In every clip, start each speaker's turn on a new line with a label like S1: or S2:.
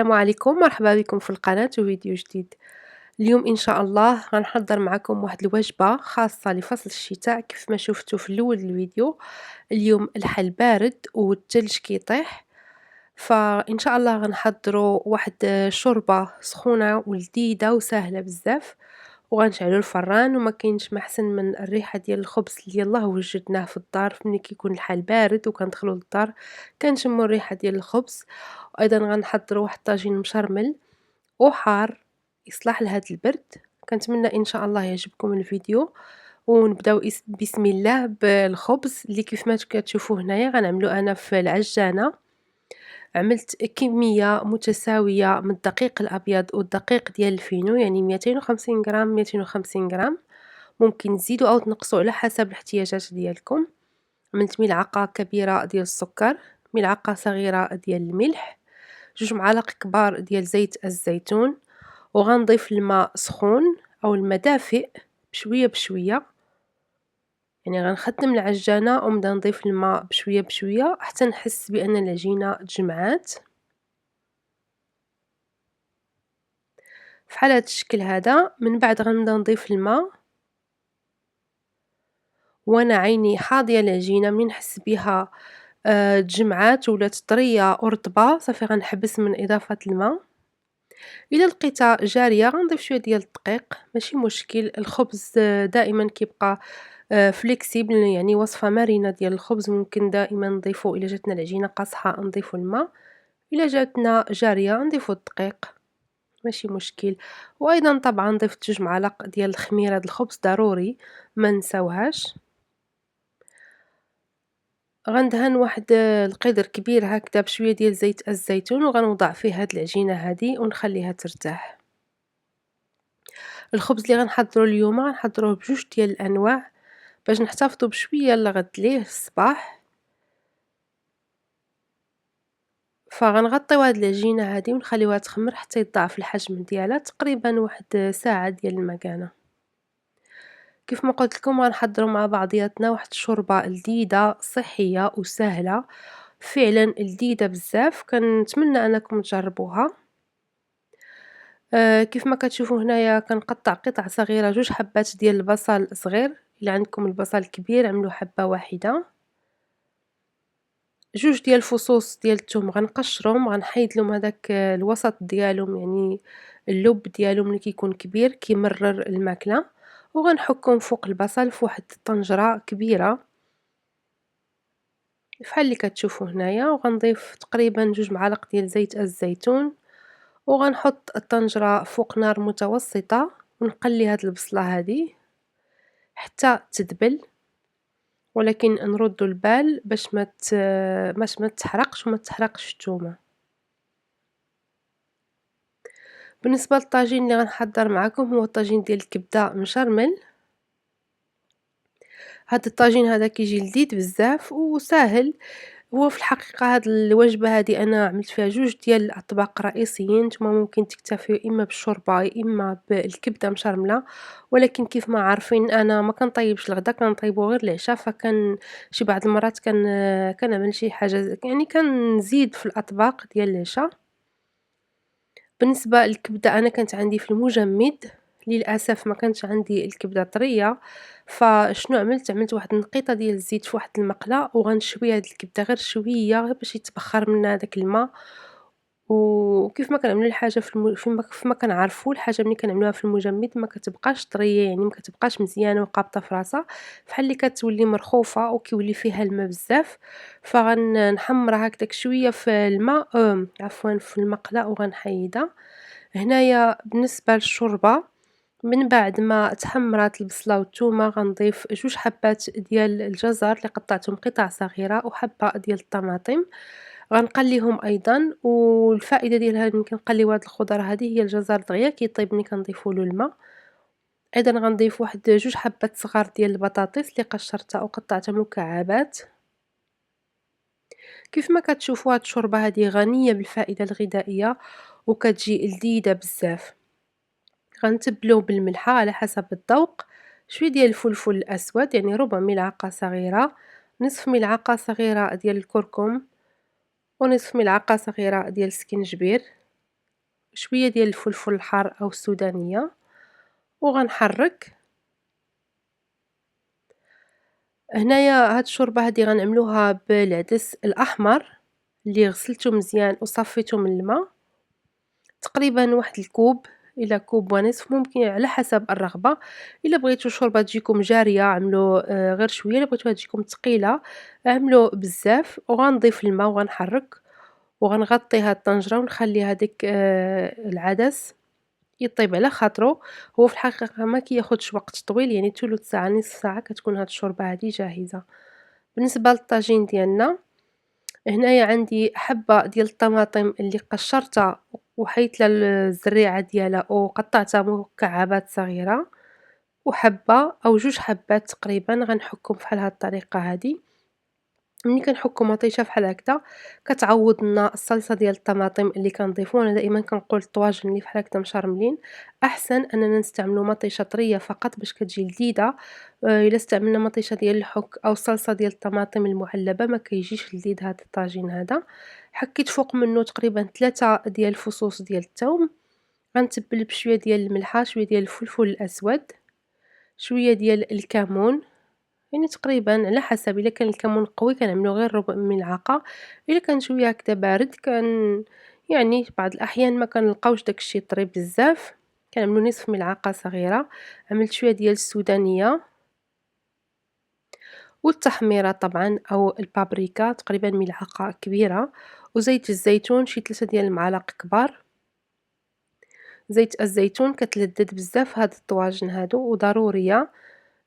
S1: السلام عليكم، مرحبا بكم في القناة وفيديو جديد. اليوم إن شاء الله غنحضر معكم واحد الوجبة خاصة لفصل الشتاء كيف ما شفتوا في الأول الفيديو. اليوم الحل بارد والثلج كيطيح، فإن شاء الله غنحضروا واحد شوربة سخونة ولذيذة وسهلة بزاف، وغنشعلوا الفران وما كاينش ما أحسن من الريحة ديال الخبز اللي يلاه وجدناه في الدار ملي كيكون الحال بارد وكندخلوا للدار كنشموا الريحة ديال الخبز. وأيضا غنحضروا واحد الطاجين مشرمل وحار يصلح لهاد البرد. كنتمنى إن شاء الله يعجبكم الفيديو، ونبداو بسم الله بالخبز اللي كيف ما كتشوفوا هنايا غنعملو أنا في العجانة. عملت كمية متساوية من الدقيق الأبيض والدقيق ديال الفينو، يعني 250 غرام 250 غرام، ممكن تزيدوا أو تنقصوا على حسب الاحتياجات ديالكم. عملت ملعقة كبيرة ديال السكر، ملعقة صغيرة ديال الملح، 2 معالق كبار ديال زيت الزيتون، وغنضيف الماء سخون أو الماء دافئ بشوية بشوية، يعني غنخدم العجانة ونبدا نضيف الماء بشوية بشوية حتى نحس بأن العجينة تجمعات فحال هاد الشكل هذا. من بعد غنبدا نضيف الماء وانا عيني حاضية العجينة، منين نحس بها تجمعات ولات طرية ورطبة صافي غنحبس من إضافة الماء. إلا لقيتها جارية غنضيف شوية ديال الدقيق ماشي مشكل. الخبز دائما كيبقى flexible، يعني وصفة مرنة ديال الخبز، ممكن دائما نضيفو إلا جاتنا العجينة قاصحة نضيفو الماء، إلا جاتنا جارية نضيفو الدقيق ماشي مشكل. وأيضا طبعا ضفت 2 معالق ديال الخميرة د الخبز ضروري ما نساوهاش. غندهن واحد القدر كبير هكذا بشوية ديال زيت الزيتون وغنوضع فيه هاد العجينة هادي ونخليها ترتاح. الخبز اللي غنحضرو اليوم غنحضروه بجوج ديال الأنواع باش نحتفظوا بشوية لغد ليه في الصباح. فغنغطيو هاد العجينة هادي ونخليوها تخمر حتى يتضاعف الحجم ديالها، تقريبا واحد ساعة ديال المكانة. كيف ما قلت لكم غنحضروا مع بعضياتنا واحد الشوربة لذيذة صحية وسهلة، فعلا لذيذة بزاف، كنتمنى انكم تجربوها. كيف ما كتشوفوا هنايا كنقطع قطع صغيرة 2 حبات ديال البصل صغير، الا عندكم البصل كبير عملوا حبة واحدة. 2 ديال الفصوص ديال الثوم غنقشرهم، غنحيد لهم هداك الوسط ديالهم، يعني اللب ديالهم اللي كيكون كبير كيمرر الماكلة، وغنحكهم فوق البصل في واحد الطنجرة كبيرة فحال اللي كتشوفوا هنايا، وغنضيف تقريبا 2 معالق ديال زيت الزيتون، وغنحط الطنجرة فوق نار متوسطة ونقلي هاد البصلة هادي حتى تدبل، ولكن نردو البال باش ما تحرقش وما تحرقش الثومة. بالنسبة للطاجين اللي غنحضر معكم هو الطاجين ديال الكبدة مشرمل. هاد الطاجين هذا كيجي لذيذ بزاف وساهل. هو في الحقيقة هاد الوجبة هادي أنا عملت فيها 2 ديال الأطباق رئيسيين، نتوما ممكن تكتفيو إما بالشوربة يا إما بالكبدة مشرملة، ولكن كيف ما عارفين أنا ما كنطيبش الغدا كنطيبو غير العشا، شي بعض المرات كنعمل شي حاجة يعني كنزيد في الأطباق ديال العشا. بالنسبة للكبدة أنا كانت عندي في المجمد، للأسف ما كانش عندي الكبدة طرية، فشنو عملت واحد النقيطة ديال الزيت في واحد المقلة وغنشوي هاد الكبدة غير شوية غير باش يتبخر منها داك الماء. وكيف ما كنعملو الحاجة كيف ما كنعرفو الحاجة ملي كنعملوها في المجمد ما كتبقاش طرية، يعني ما كتبقاش مزيانة وقابطة في راسها، بحال اللي كتولي مرخوفة وكيولي فيها الماء بزاف. نحمرها هكداك شوية في الماء عفوا في المقلة وغنحيدها. هنايا بالنسبة للشوربة، من بعد ما تحمرات البصلة والثومة غنضيف 2 حبات ديال الجزر اللي قطعتهم قطع صغيرة وحبة ديال الطماطم غنقليهم أيضا. والفائدة ديال ملي كنقليو هاد الخضر هادي هي الجزر دغيا كيطيب ملي كنضيفولو الماء. أيضا غنضيف واحد 2 حبات صغار ديال البطاطس اللي قشرتها وقطعتها مكعبات. كيف ما كتشوفوا هاد الشوربة هادي غنية بالفائدة الغذائية وكتجي لذيذة بزاف. غنتبلو بالملحة على حسب الذوق، شوية ديال الفلفل الأسود يعني ربع ملعقة صغيرة، نصف ملعقة صغيرة ديال الكركم، ونصف ملعقة صغيرة ديال السكنجبير. شوية ديال الفلفل الحار أو السودانية، وغنحرّك. هنايا هاد الشوربة هادي غنعملوها بالعدس الأحمر اللي غسلته مزيان وصفيته من الما، تقريبًا واحد الكوب إلى كوب ونصف، ممكن على حسب الرغبة. إلا بغيتو الشوربة تجيكم جارية اعملوا غير شوية، إلا بغيتوها تجيكم تقيلة اعملوا بزاف. وغنضيف الماء وغنحرّك وغنغطي هاد الطنجرة ونخلي هاداك العدس يطيب على خاطرو. هو في الحقيقة ما كياخدش وقت طويل، يعني تُلُث ساعة نصف ساعة كتكون هاد الشوربة هادي جاهزة. بالنسبة للطاجين ديالنا، هنايا عندي حبة ديال الطماطم اللي قشرتها وحيدت لها الزريعة ديالها وقطعتها مكعبات صغيرة، وحبة أو 2 حبات تقريبًا غنحكهم بحال هاد الطريقة هادي. ملي كنحكو مطيشة فحال هكدا كتعوض لنا الصلصة ديال الطماطم اللي كنضيفو. أنا دائمًا كنقول الطواجن اللي فحال هكدا مشرملين أحسن أننا نستعملو مطيشة طرية فقط باش كتجي لذيذة. إلا استعملنا مطيشة ديال الحك أو الصلصة ديال الطماطم المعلبة ما كيجيش لذيذ هاد الطاجين هذا. حكيت فوق منه تقريبًا 3 ديال الفصوص ديال الثوم، غنتبل بشوية ديال الملحة، شوية ديال الفلفل الأسود، شوية ديال الكمون، يعني تقريبًا على حسب. إلا كان الكمون قوي كنعملو غير ربع ملعقة، إلا كان شوية هكدا بارد يعني في بعض الأحيان ما كنلقاوش داك الشي طري بزاف كنعملو نصف ملعقة صغيرة. عملت شوية ديال السودانية والتحميرة طبعًا أو البابريكا تقريبًا ملعقة كبيرة، وزيت الزيتون شي 3 ديال المعالق كبار. زيت الزيتون كتلذّذ بزاف هاد الطواجن هادو وضرورية.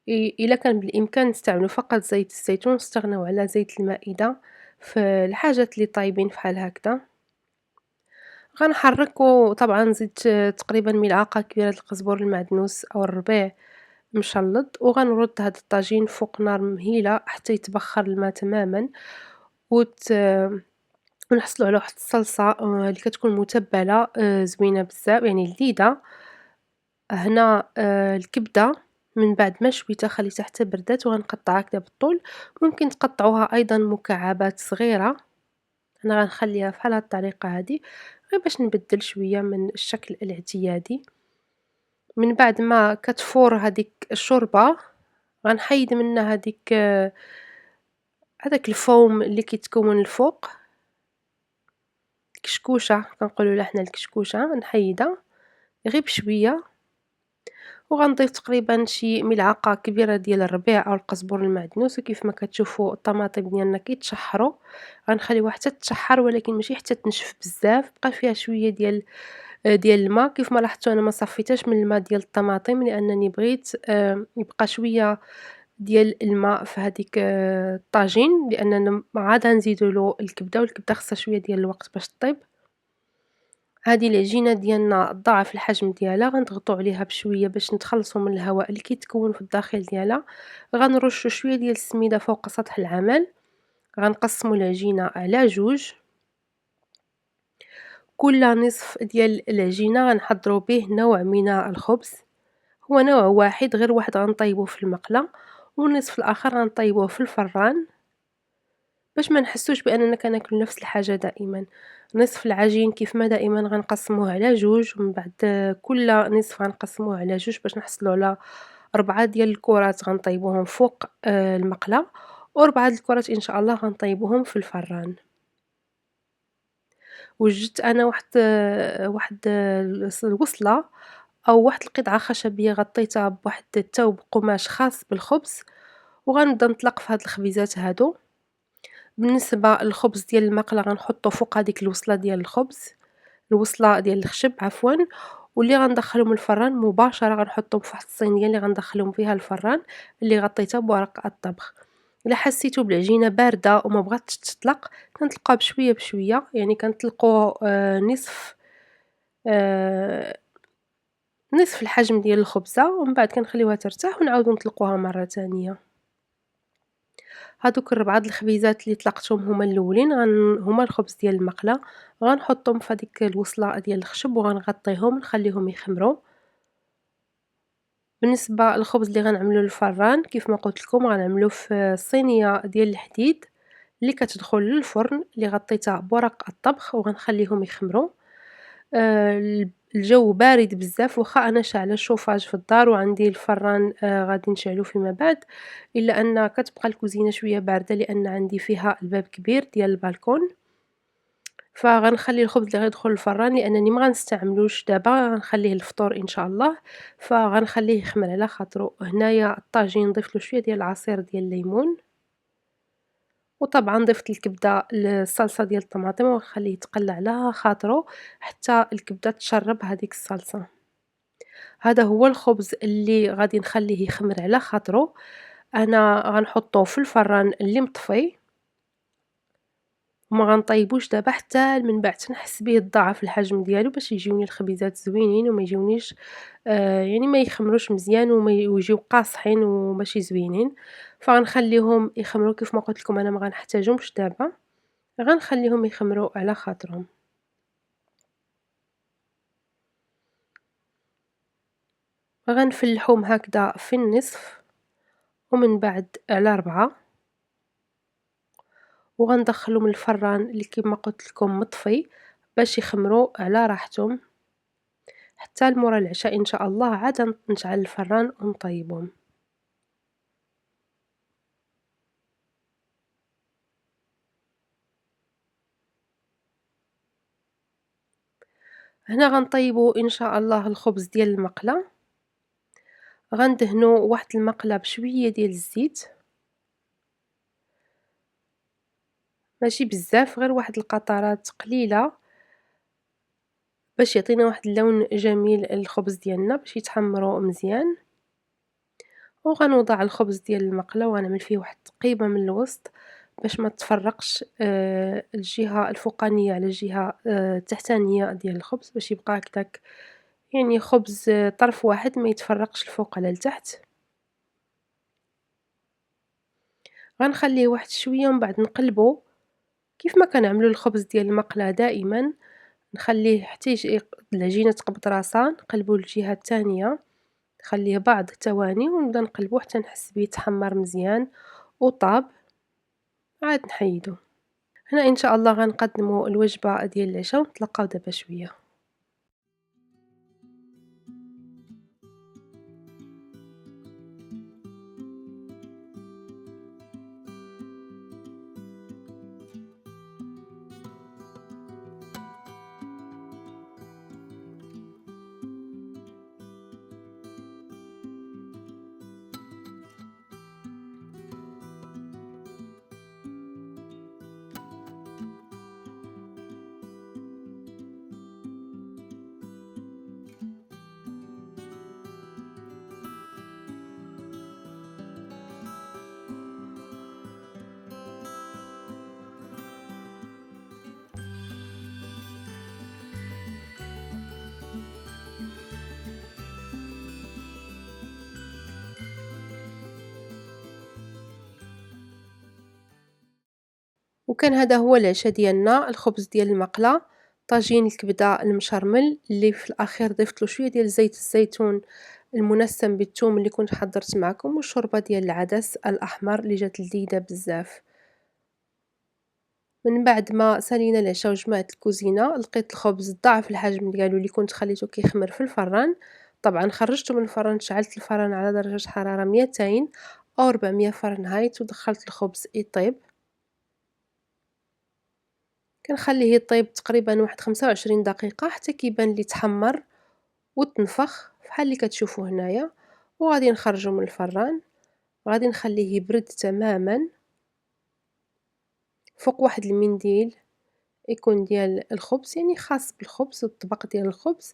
S1: إلا كان بالإمكان نستعملوا فقط زيت الزيتون ونستغنوا على زيت المائدة في الحاجات اللي طايبين فحال هكذا. غنحرّك وطبعًا زدت تقريبًا ملعقة كبيرة د القزبور المعدنوس أو الربيع مشلّط، وغنرُد هاد الطاجين فوق نار مهيلة حتى يتبخر الماء تمامًا ونحصلوا على واحد الصلصة اللي كتكون متبّلة زوينة بزاف يعني لذيذة. هنا الكبدة من بعد ما شويتها خليتها حتى بردات وغنقطعها هكدا بالطول، ممكن تقطعوها أيضًا مكعبات صغيرة. أنا غنخليها بحال هاد الطريقة هادي غير باش نبدل شوية من الشكل الاعتيادي. من بعد ما كتفور هاديك الشوربة غنحيد منها هداك الفوم اللي كيتكون الفوق، الكشكوشة كنقولوا لها حنا الكشكوشة، نحيدها غير بشوية. وغنضيف تقريبًا شي ملعقة كبيرة ديال الربيع أو القزبور المعدنوس، وكيف ما كتشوفوا الطماطم ديالنا كيتشحروا غنخليوها حتى تشحر ولكن ماشي حتى تنشف بزاف، بقى فيها شوية ديال الما. كيف ما لاحظتوا أنا ما صفيتهاش من الما ديال الطماطم لأنني بغيت يبقى شوية ديال الماء في هاديك الطاجين، لأننا عاد غنزيدوا له الكبدة، والكبدة خصها شوية ديال الوقت باش طيب. هادي العجينة ديالنا ضاعف الحجم ديالها غنضغطوا عليها بشوية باش نتخلصوا من الهواء اللي كيتكون في الداخل ديالها. غنرشوا شوية ديال السميدة فوق سطح العمل، غنقسموا العجينة على 2، كل نصف ديال العجينة غنحضروا به نوع من الخبز. هو نوع واحد غير واحد غنطيبوه في المقلة والنصف الآخر غنطيبوه في الفران باش ما نحسوش بأننا كناكلو نفس الحاجة دائمًا. نصف العجين كيف ما دائمًا غنقسموه على 2 ومن بعد كل نصف غنقسموه على 2 باش نحصلوا على 4 ديال الكرات غنطيبوهم فوق المقلة، و4 د الكرات إن شاء الله غنطيبوهم في الفران. وجدت أنا واحد الوصلة أو واحد القطعة خشبية غطيتها بواحد الثوب قماش خاص بالخبز، وغنبدا نطلق في هاد الخبيزات هادو. بالنسبة للخبز ديال المقلة غنحطو فوق هاديك الوصلة ديال الوصلة ديال الخشب عفوًا، واللي غندخلهم الفران مباشرة غنحطهم في واحد الصينية اللي غندخلهم فيها الفران اللي غطيتها بورق الطبخ. إلا حسيتو بالعجينة باردة وما بغاتش تطلق كنطلقوها بشوية بشوية، يعني كنطلقو آآ نصف الحجم ديال الخبزة ومن بعد كنخليوها ترتاح ونعاودو نطلقوها مرة تانية. هادوك ال4 د الخبيزات اللي طلقتهم هُما الأولين هُما الخبز ديال المقلة، غنحطهم في هاديك الوصلة ديال الخشب وغنغطيهم نخليهم يخمروا. بالنسبة للخبز اللي غنعملو للفران كيف ما قلت لكم غنعملوه في صينية ديال الحديد اللي كتدخل للفرن اللي غطيتها بورق الطبخ وغنخليهم يخمروا. الجو بارد بزاف، واخا أنا شاعلة الشوفاج في الدار وعندي الفران غادي نشعلو فيما بعد، إلا أن كتبقى الكوزينة شوية باردة لأن عندي فيها الباب كبير ديال البالكون. فغنخلي الخبز اللي غيدخل الفران لأنني ما غنستعملوش دابا، غنخليه للفطور إن شاء الله، فغنخليه يخمر على خاطرو. هنايا الطاجين ضفت له شوية ديال العصير ديال الليمون، وطبعًا ضفت الكبدة الصلصة ديال الطماطم وغنخليه يتقلى على خاطرو حتى الكبدة تشرب هاديك الصلصة. هذا هو الخبز اللي غادي نخليه يخمر على خاطرو. أنا غنحطوه في الفران اللي مطفي، وما غنطيبوش دابا حتى من بعد تنحس بيه تضاعف الحجم ديالو باش يجيوني الخبيزات زوينين وما يجيونيش يعني ما يخمروش مزيان ويجيو قاصحين وماشي زوينين. فغنخليهم يخمروا كيف ما قلت لكم، أنا ما غنحتاجهمش دابا، غنخليهم يخمروا على خاطرهم. غنفلحوهم هكذا في النصف ومن بعد على 4، وغندخلهم الفران اللي كيما قلت لكم مطفي باش يخمروا على راحتهم حتى لمورا العشاء إن شاء الله. عاد نشعل الفران ونطيبهم. هنا غنطيبوا إن شاء الله الخبز ديال المقلة. غندهنوا واحد المقلة بشوية ديال الزيت، ماشي بزاف، غير واحد القطرات قليلة باش يعطينا واحد اللون جميل للخبز ديالنا باش يتحمروا مزيان. وغنوضع الخبز ديال المقلة وغنعمل فيه واحد التقيبة من الوسط باش ما تفرقش الجهة الفوقانية على الجهة التحتانية ديال الخبز، باش يبقى هكداك يعني خبز طرف واحد ما يتفرقش الفوق على التحت. غنخليه واحد شوية ومن بعد نقلبو كيف ما كنعملو الخبز ديال المقلة دائما، نخليه حتى يجي العجينة تقبض راسها، نقلبو للجهة التانية، نخليه بعض الثواني ونبدا نقلبو حتى نحس بيه تحمر مزيان وطاب، عاد نحيدو. هنا إن شاء الله غنقدمو الوجبة ديال العشاء ونتلاقاو دابا شوية. وكان هذا هو العشاء ديالنا، الخبز ديال المقلة، طاجين الكبدة المشرمل اللي في الأخير ضفت له شوية ديال زيت الزيتون المنسم بالثوم اللي كنت حضرت معكم، والشوربة ديال العدس الأحمر اللي جات لذيذة بزاف. من بعد ما سالينا العشاء وجمعت الكوزينة لقيت الخبز ضاعف الحجم ديالو اللي كنت خليته كيخمر في الفران. طبعا خرجته من الفران، شعلت الفران على درجة حرارة 200 أو 400 فرنهايت ودخلت الخبز يطيب. كنخليه يطيب تقريبا واحد 25 دقيقة حتى كيبان لي تحمر وتنفخ بحال اللي كتشوفوا هنايا، وغادي نخرجو من الفران. غادي نخليه يبرد تماما فوق واحد المنديل يكون ديال الخبز، يعني خاص بالخبز والطبق ديال الخبز،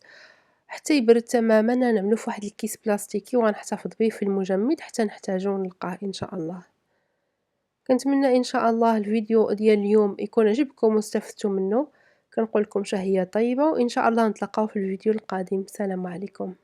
S1: حتى يبرد تماما. نعملو في واحد الكيس بلاستيكي وغنحتفظ به في المجمد حتى نحتاجو نلقاه إن شاء الله. كنتمنى إن شاء الله الفيديو ديال اليوم يكون عجبكم واستفدتوا منه. كنقول لكم شهية طيبة، وإن شاء الله نتلاقاو في الفيديو القادم. السلام عليكم.